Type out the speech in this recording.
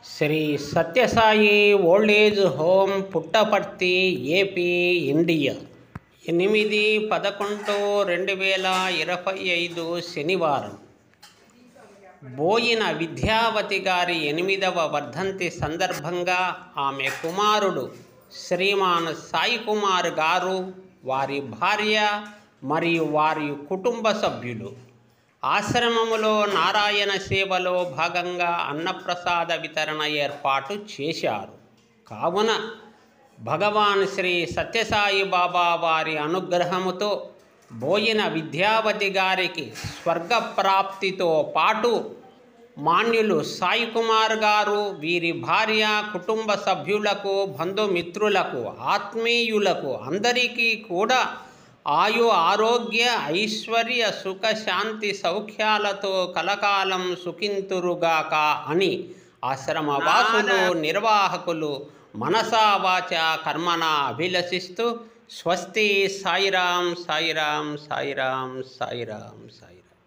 Shri Sathya Sai old age home Puttaparthi AP India 8/11/2025 శనివారం బోయిన విద్యావతి గారి 8వ వర్ధంతి సందర్భంగా ఆమె కుమారుడు శ్రీమాన్ సాయి కుమార్ గారు, వారి భార్య మరియు వారి కుటుంబ సభ్యులు ఆశ్రమములో నారాయణ సేవలో భాగంగా అన్నప్రసాద వితరణ ఏర్పాటు చేశారు. కావున భగవాన్ శ్రీ సత్యసాయి బాబా వారి అనుగ్రహముతో బోయిన విద్యావతి గారికి స్వర్గప్రాప్తితో పాటు మాన్యులు సాయి కుమార్ గారు, వీరి భార్య, కుటుంబ సభ్యులకు, బంధుమిత్రులకు, ఆత్మీయులకు అందరికీ కూడా ఆయు ఆరోగ్య ఐశ్వర్య సుఖ శాంతి సౌఖ్యాలతో కలకాలం సుఖింతురుగాక అని ఆశ్రమవాసులు, నిర్వాహకులు మనసా వాచ కర్మణ అభిలషిస్తూ స్వస్తి. సాయిరాం సాయిరాం సాయిరాం సాయిరాం సాయిరాం.